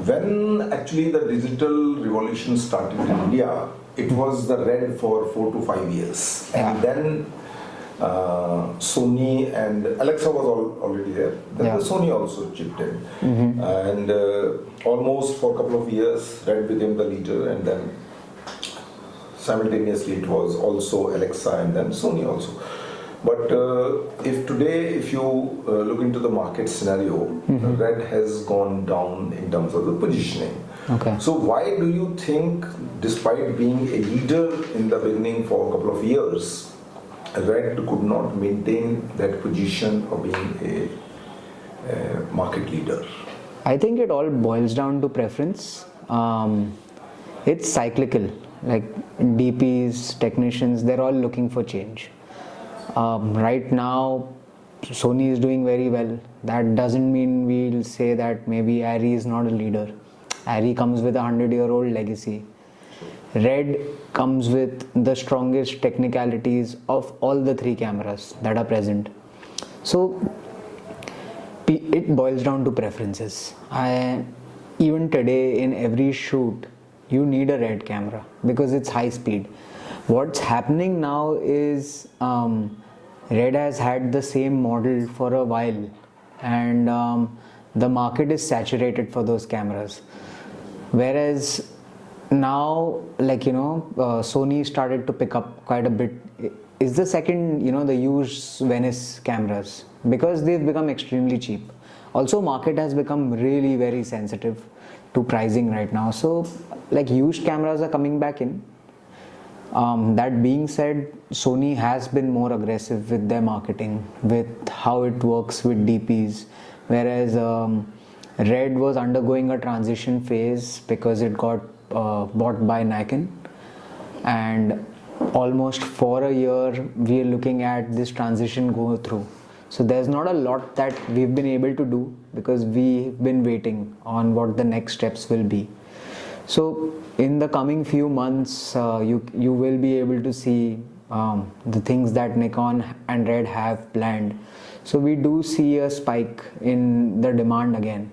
When actually the digital revolution started in India, it was the Red for 4 to 5 years, and then Sony and Alexa was already there. Then the Sony also chipped in, and almost for a couple of years, Red became the leader, and then simultaneously it was also Alexa and then Sony also. But if you look into the market scenario, Red has gone down in terms of the positioning. Okay. So why do you think, despite being a leader in the beginning for a couple of years, Red could not maintain that position of being a market leader? I think it all boils down to preference. It's cyclical. Like DPs, technicians, they're all looking for change. Right now, Sony is doing very well. That doesn't mean we'll say that maybe Arri is not a leader. Arri comes with a 100-year-old legacy. Red comes with the strongest technicalities of all the three cameras that are present. So it boils down to preferences. Even today in every shoot, you need a Red camera because it's high speed. What's happening now is Red has had the same model for a while, and the market is saturated for those cameras. Whereas now, Sony started to pick up quite a bit. Is the second, the used Venice cameras, because they've become extremely cheap. Also, market has become really very sensitive to pricing right now. So, used cameras are coming back in. That being said, Sony has been more aggressive with their marketing, with how it works with DPs, whereas Red was undergoing a transition phase because it got bought by Nikon, and almost for a year we are looking at this transition go through. So there's not a lot that we've been able to do because we've been waiting on what the next steps will be. So in the coming few months, you will be able to see the things that Nikon and Red have planned. So we do see a spike in the demand again.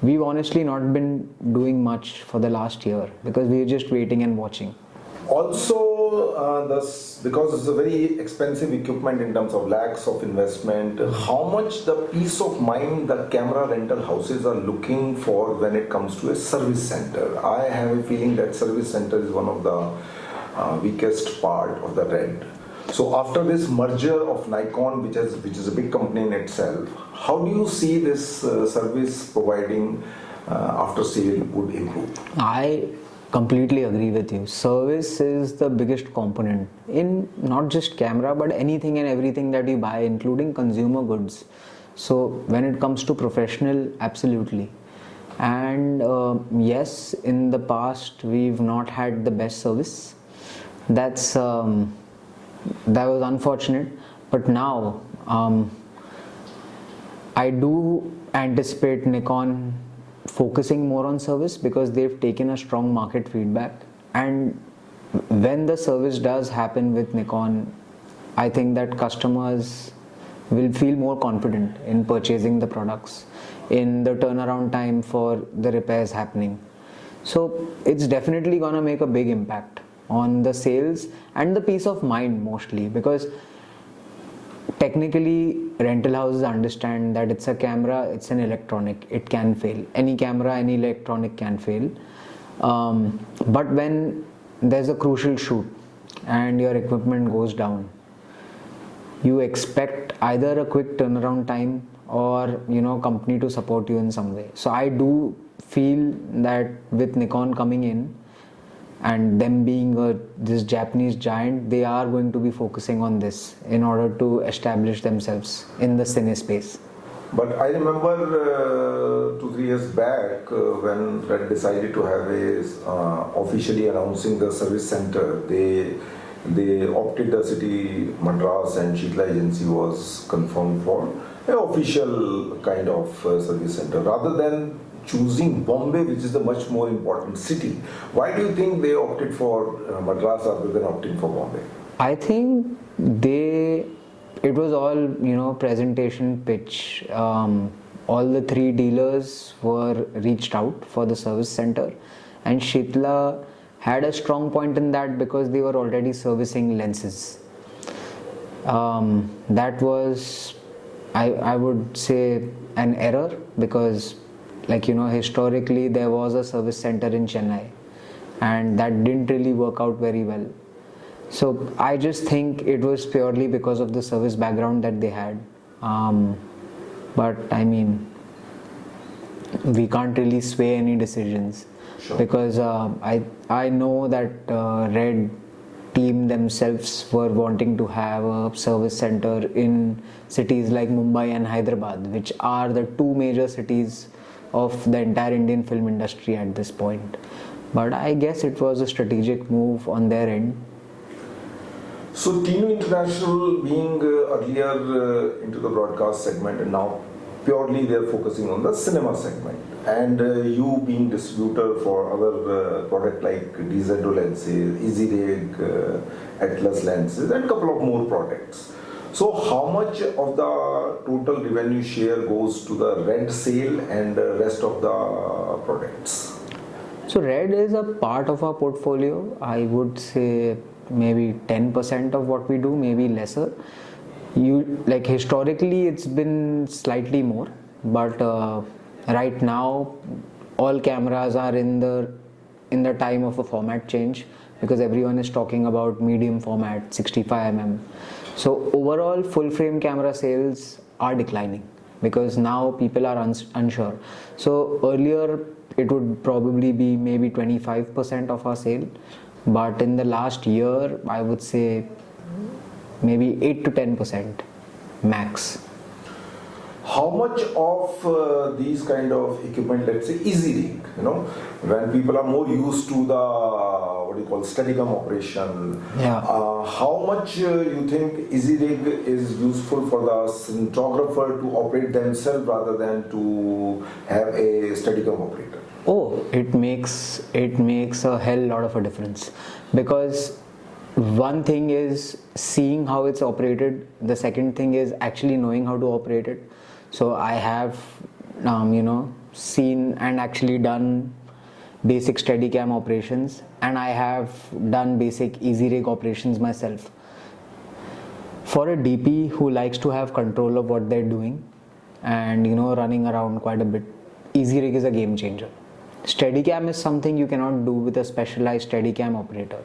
We've honestly not been doing much for the last year because we're just waiting and watching. Also, because it's a very expensive equipment in terms of lakhs of investment, how much the peace of mind that camera rental houses are looking for when it comes to a service center? I have a feeling that service center is one of the weakest part of the Red. So after this merger of Nikon, which is a big company in itself, how do you see this service providing after sale would improve? I completely agree with you. Service is the biggest component in not just camera but anything and everything that you buy, including consumer goods. So when it comes to professional, absolutely. And yes, in the past we've not had the best service. That was unfortunate, but now I do anticipate Nikon focusing more on service because they've taken a strong market feedback, and when the service does happen with Nikon, I think that customers will feel more confident in purchasing the products, in the turnaround time for the repairs happening. So it's definitely gonna make a big impact on the sales and the peace of mind mostly, because technically rental houses understand that it's a camera, it's an electronic, it can fail. Any camera, any electronic can fail. But when there's a crucial shoot and your equipment goes down, you expect either a quick turnaround time or company to support you in some way. So I do feel that with Nikon coming in and them being this Japanese giant, they are going to be focusing on this in order to establish themselves in the cine space. But I remember 2-3 years back when Red decided to have officially announcing the service center, they opted the city Madras and Shikla agency was confirmed for an official kind of service center rather than choosing Bombay, which is the much more important city. Why do you think they opted for Madras rather than opting for Bombay? I think it was all presentation pitch. all the three dealers were reached out for the service center, and Shitla had a strong point in that because they were already servicing lenses. That was, I would say, an error because, like, historically there was a service center in Chennai, and that didn't really work out very well. So I just think it was purely because of the service background that they had. But I mean, we can't really sway any decisions. Sure. Because I know that Red team themselves were wanting to have a service center in cities like Mumbai and Hyderabad, which are the two major cities of the entire Indian film industry at this point. But I guess it was a strategic move on their end. So Tinnu International being earlier into the broadcast segment, and now purely they're focusing on the cinema segment, and you being distributor for other product like DZO lenses, Easy Rig, Atlas lenses, and couple of more products. So how much of the total revenue share goes to the Red sale and rest of the products? So Red is a part of our portfolio. I would say maybe 10% of what we do, maybe lesser. Like historically it's been slightly more, but right now all cameras are in the time of a format change, because everyone is talking about medium format 65mm. So overall full frame camera sales are declining because now people are unsure. So earlier it would probably be maybe 25% of our sale, but in the last year I would say maybe 8 to 10% max. How much of these kind of equipment, let's say Easy Rig, when people are more used to the what do you call Steadicam operation, Yeah. How much you think Easy Rig is useful for the cinematographer to operate themselves rather than to have a Steadicam operator? Oh, it makes a hell lot of a difference, because one thing is seeing how it's operated, the second thing is actually knowing how to operate it. So I have seen and actually done basic Steadicam operations, and I have done basic Easy Rig operations myself. For a DP who likes to have control of what they're doing and running around quite a bit, Easy Rig is a game changer. Steadicam is something you cannot do with a specialized Steadicam operator.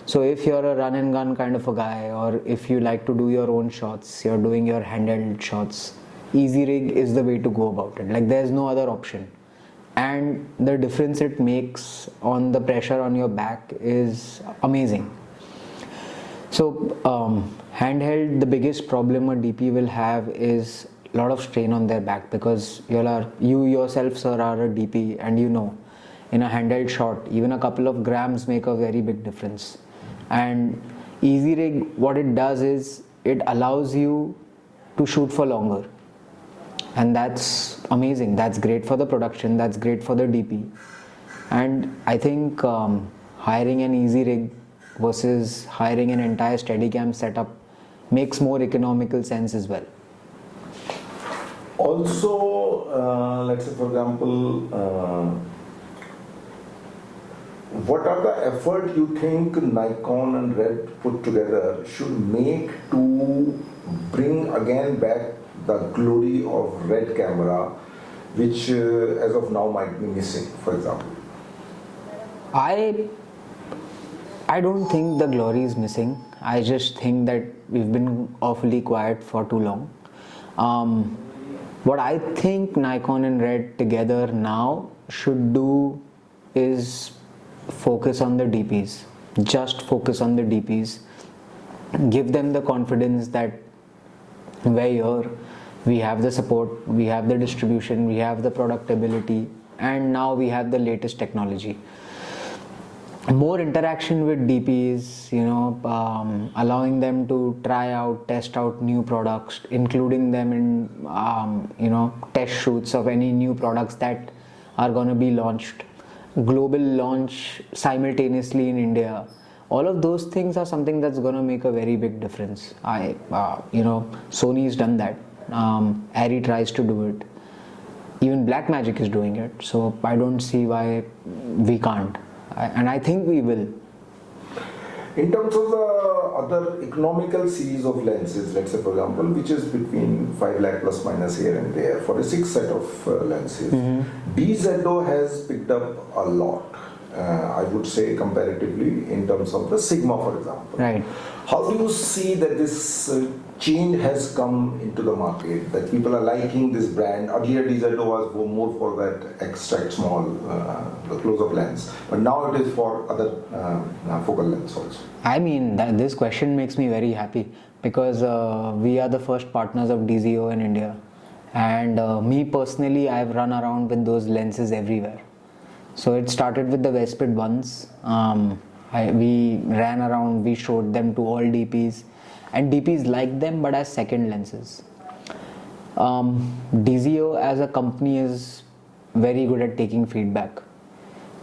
So if you're a run and gun kind of a guy, or if you like to do your own shots, you're doing your handheld shots, Easy Rig is the way to go about it. Like, there's no other option. And the difference it makes on the pressure on your back is amazing. So handheld, the biggest problem a DP will have is a lot of strain on their back, because you yourself, sir, are a DP, and in a handheld shot even a couple of grams make a very big difference. And Easy Rig, what it does is it allows you to shoot for longer, and that's amazing. That's great for the production, that's great for the DP. And I think hiring an Easy Rig versus hiring an entire Steadicam setup makes more economical sense as well. Also, let's say for example, what are the effort you think Nikon and Red put together should make to bring again back the glory of Red camera, which as of now might be missing, for example? I don't think the glory is missing. I just think that we've been awfully quiet for too long. What I think Nikon and Red together now should do is focus on the DPs. Just focus on the DPs. Give them the confidence that we're here, we have the support, we have the distribution, we have the product ability, and now we have the latest technology. More interaction with DPs, allowing them to try out, test out new products, including them in test shoots of any new products that are going to be launched, global launch simultaneously in India. All of those things are something that's going to make a very big difference. Sony's done that. Arri tries to do it. Even Blackmagic is doing it, so I don't see why we can't. And I think we will. In terms of the other economical series of lenses, let's say for example, which is between 5 lakh plus minus here and there for a 6 set of lenses, DZO has picked up a lot. I would say comparatively in terms of the Sigma, for example. Right. How do you see that this change has come into the market, that people are liking this brand? Earlier DZO was more for that extract small, the close-up lens, but now it is for other focal lens also. I mean, this question makes me very happy because we are the first partners of DZO in India. And me personally, I've run around with those lenses everywhere. So it started with the Vespid ones. We ran around, we showed them to all DPs, and DPs liked them but as second lenses. DZO as a company is very good at taking feedback.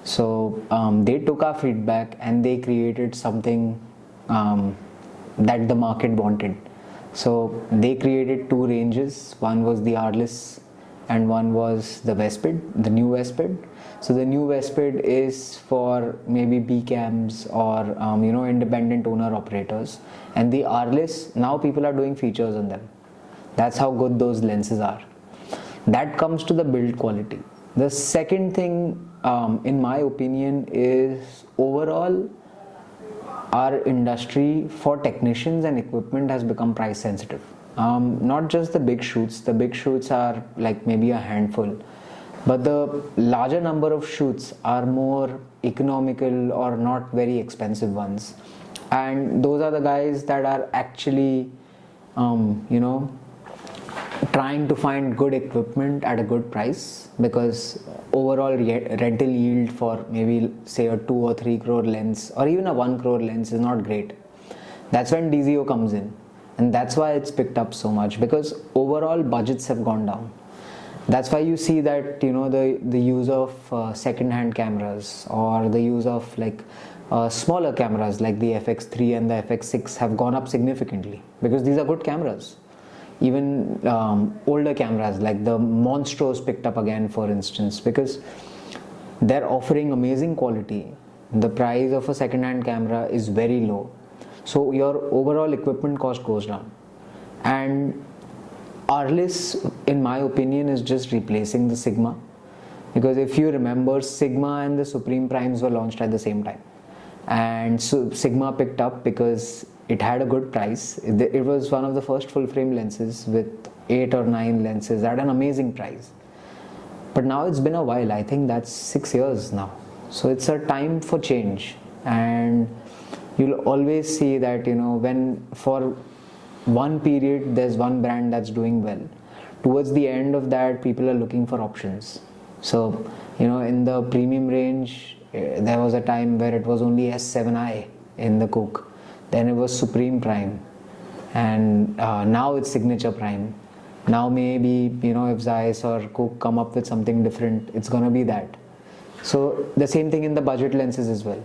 So they took our feedback and they created something that the market wanted. So they created two ranges. One was the Arliss and one was the Vespid, the new Vespid. So the new Vespid is for maybe B cams or independent owner operators, and the Arliss, now people are doing features on them. That's how good those lenses are. That comes to the build quality. The second thing, in my opinion, is overall our industry for technicians and equipment has become price sensitive. Not just the big shoots. The big shoots are like maybe a handful. But the larger number of shoots are more economical or not very expensive ones. And those are the guys that are actually, trying to find good equipment at a good price, because overall rental yield for maybe say a 2 or 3 crore lens or even a 1 crore lens is not great. That's when DZO comes in. And that's why it's picked up so much, because overall budgets have gone down. That's why you see that the use of second-hand cameras or the use of smaller cameras like the FX3 and the FX6 have gone up significantly, because these are good cameras. Even older cameras like the Monstros picked up again, for instance, because they're offering amazing quality. The price of a second-hand camera is very low, so your overall equipment cost goes down. And Arliss, in my opinion, is just replacing the Sigma, because if you remember, Sigma and the Supreme Primes were launched at the same time, and so Sigma picked up because it had a good price. It was one of the first full frame lenses with 8 or 9 lenses at an amazing price. But now it's been a while. I think that's 6 years now. So it's a time for change, and you'll always see that when for one period there's one brand that's doing well, towards the end of that people are looking for options. So in the premium range, there was a time where it was only S7i in the Coke, then it was Supreme Prime, and now it's Signature Prime. Now maybe if Zeiss or Coke come up with something different, it's gonna be that. So the same thing in the budget lenses as well.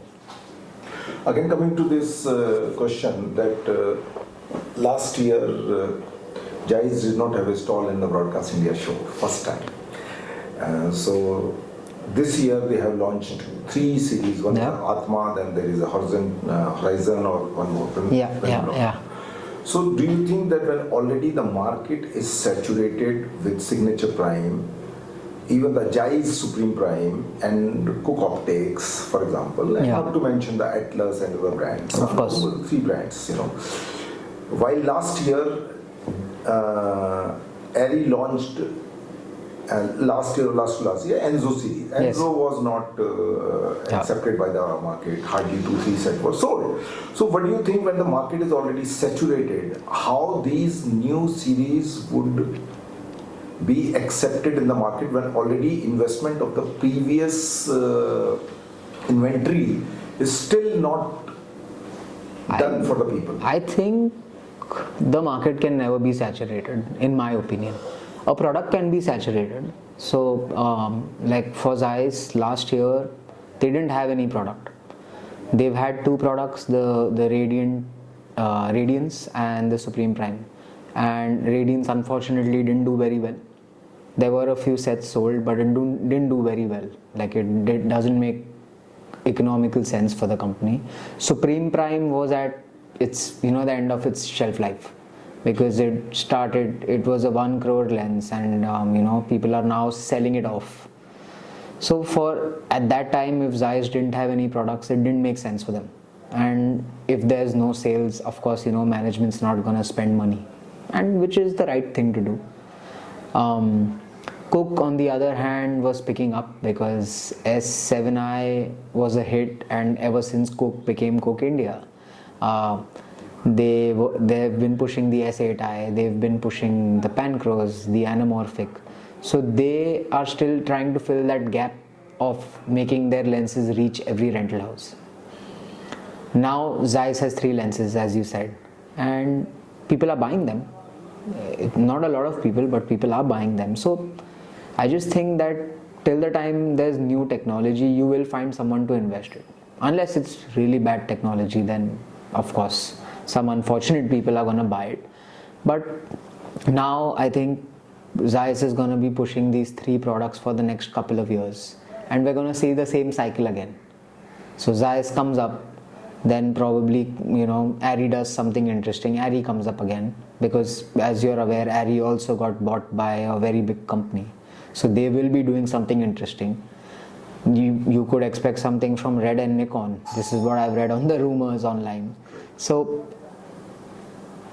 Again, coming to this question that last year Zeiss did not have a stall in the Broadcast India show, first time. So this year they have launched 3 series. One is Atma, then there is a Horizon or one more. Yeah. So do you think that when already the market is saturated with Signature Prime, even the Zeiss Supreme Prime and Cook Optics, for example, and not to mention the Atlas and other brands, of course, 3 brands, while last year Arri launched last year Enzo series. Enzo was not accepted by the market. Hardly 2-3 sets were sold. So what do you think, when the market is already saturated, how these new series would be accepted in the market when already investment of the previous inventory is still not done for the people? I think the market can never be saturated, in my opinion. A product can be saturated. So like for Zeiss last year, they didn't have any product. They've had 2 products, the Radiance and the Supreme Prime. And Radiance unfortunately didn't do very well. there were a few sets sold, but it didn't do very well. Like doesn't make economical sense for the company. Supreme Prime was at its the end of its shelf life, because it was a 1 crore lens, and people are now selling it off. So at that time, if Zeiss didn't have any products, it didn't make sense for them. And if there's no sales, of course, management's not gonna spend money, and which is the right thing to do. Cook, on the other hand, was picking up because S7i was a hit, and ever since Cook became Cook India, they've been pushing the S8i, they've been pushing the Pancros, the anamorphic. So they are still trying to fill that gap of making their lenses reach every rental house. Now Zeiss has 3 lenses, as you said, and people are buying them. Not a lot of people, but people are buying them. So I just think that till the time there's new technology, you will find someone to invest in. Unless it's really bad technology, then of course some unfortunate people are gonna buy it. But now I think Zeiss is gonna be pushing these 3 products for the next couple of years, and we're gonna see the same cycle again. So Zeiss comes up, then probably Arri does something interesting, Arri comes up again, because as you're aware, Arri also got bought by a very big company, so they will be doing something interesting. You could expect something from Red and Nikon. This is what I've read on the rumors online. So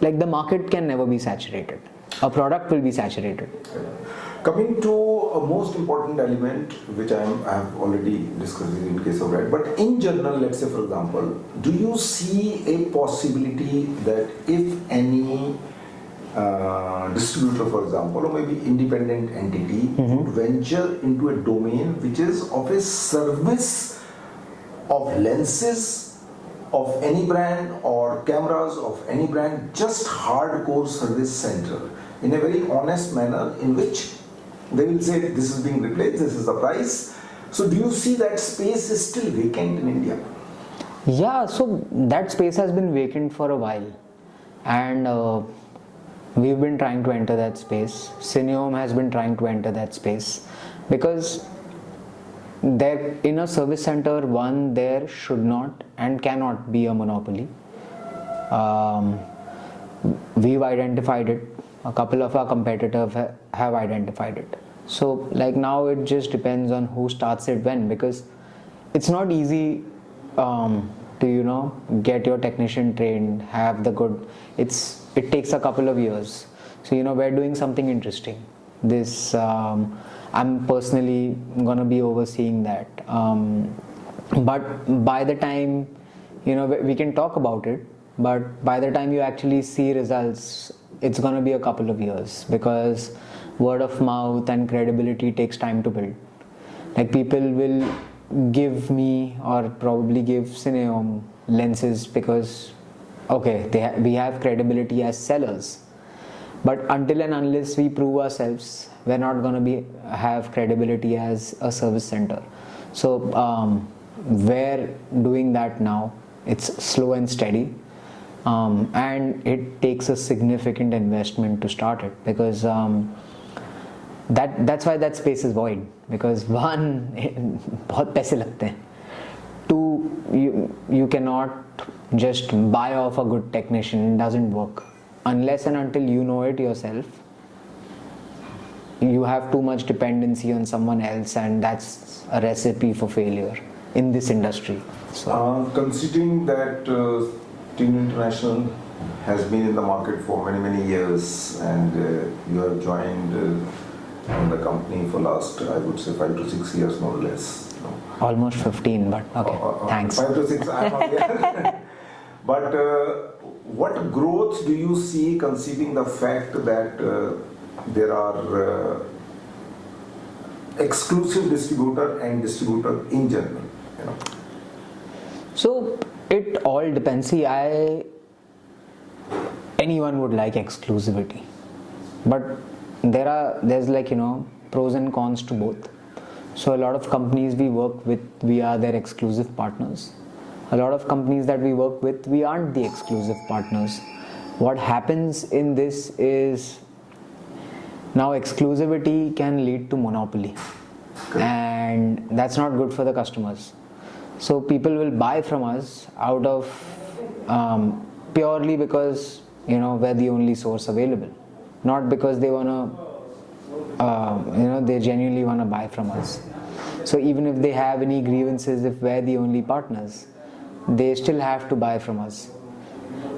like, the market can never be saturated, a product will be saturated. Coming to a most important element, which I have already discussed in case of Red, but in general, let's say for example, do you see a possibility that if any distributor, for example, or maybe independent entity would venture into a domain which is of a service of lenses of any brand or cameras of any brand, just hardcore service center, in a very honest manner, in which they will say this is being replaced, this is the price. So do you see that space is still vacant in India? Yeah, so that space has been vacant for a while, and we've been trying to enter that space. Cineom has been trying to enter that space, because there, in a service center, there should not and cannot be a monopoly. We've identified it. A couple of our competitors have identified it. So like, now it just depends on who starts it when, because it's not easy to get your technician trained, have the good. It takes a couple of years. So we're doing something interesting. This I'm personally gonna be overseeing that. But by the time we can talk about it, but by the time you actually see results, it's gonna be a couple of years, because word of mouth and credibility takes time to build. Like, people will give me, or probably give Cineom lenses because we have credibility as sellers, but until and unless we prove ourselves, we're not going to have credibility as a service center. So we're doing that now. It's slow and steady, and it takes a significant investment to start it, because that's why that space is void, because one, बहुत पैसे लगते हैं. Two, you cannot just buy off a good technician. It doesn't work unless and until you know it yourself. You have too much dependency on someone else, and that's a recipe for failure in this industry. So considering that Tinnu International has been in the market for many years, and you have joined the company for last, I would say, 5 to 6 years, more or less. almost 15, but okay, thanks. 5 to 6, I'm not there. But what growth do you see, considering the fact that there are exclusive distributor and distributor in general? So it all depends. See, anyone would like exclusivity, but there's like pros and cons to both. So a lot of companies we work with, we are their exclusive partners. A lot of companies that we work with, we aren't the exclusive partners. What happens in this is, Now exclusivity can lead to monopoly, and that's not good for the customers. So people will buy from us out of purely because we're the only source available, not because they wanna they genuinely wanna buy from us. So even if they have any grievances, if we're the only partners, they still have to buy from us.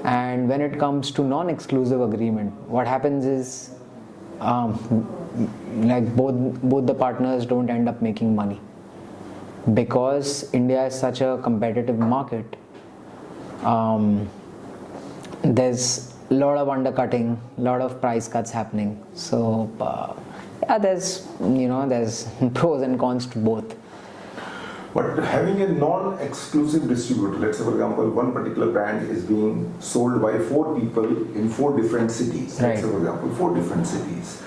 And when it comes to non-exclusive agreement, what happens is like both the partners don't end up making money, because India is such a competitive market. There's a lot of undercutting, a lot of price cuts happening. So yeah, there's pros and cons to both. But having a non-exclusive distributor, let's say for example, one particular brand is being sold by 4 people in 4 different cities. Right. Let's say for example, 4 different cities.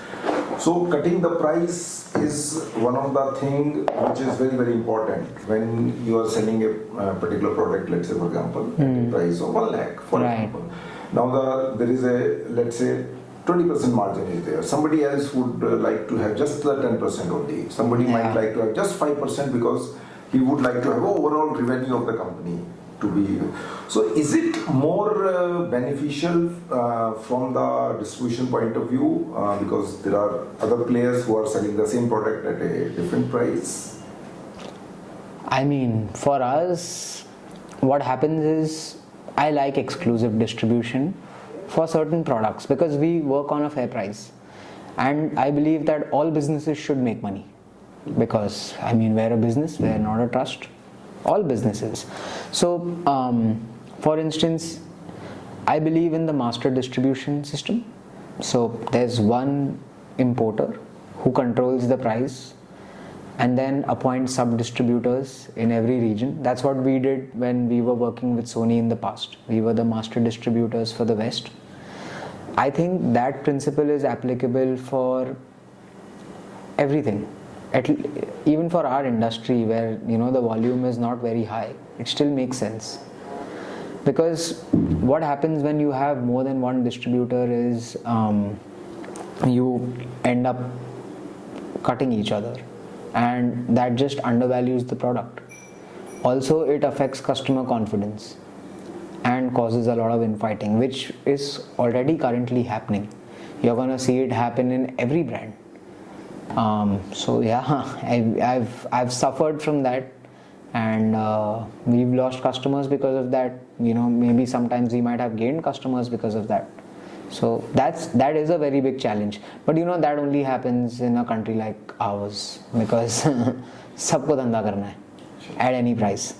So cutting the price is one of the thing which is very, very important when you are selling a particular product, let's say for example, at a price of 1 lakh, for example. Now there is a, let's say, 20% margin is there. Somebody else would like to have just the 10% only. Somebody might like to have just 5% because he would like to have overall revenue of the company to be. So is it more beneficial from the distribution point of view because there are other players who are selling the same product at a different price? I mean, for us, what happens is I like exclusive distribution for certain products because we work on a fair price. And I believe that all businesses should make money. Because I mean, we're a business, we're not a trust. All businesses. So, for instance, I believe in the master distribution system. So there's one importer who controls the price and then appoints sub-distributors in every region. That's what we did when we were working with Sony in the past. We were the master distributors for the West. I think that principle is applicable for everything. Even for our industry where the volume is not very high, it still makes sense. Because what happens when you have more than one distributor is you end up cutting each other, and that just undervalues the product. Also, it affects customer confidence and causes a lot of infighting, which is already currently happening. You're gonna see it happen in every brand. So yeah, I've suffered from that, and we've lost customers because of that. Maybe sometimes we might have gained customers because of that. So that is a very big challenge. But that only happens in a country like ours because सबको धंधा करना है at any price.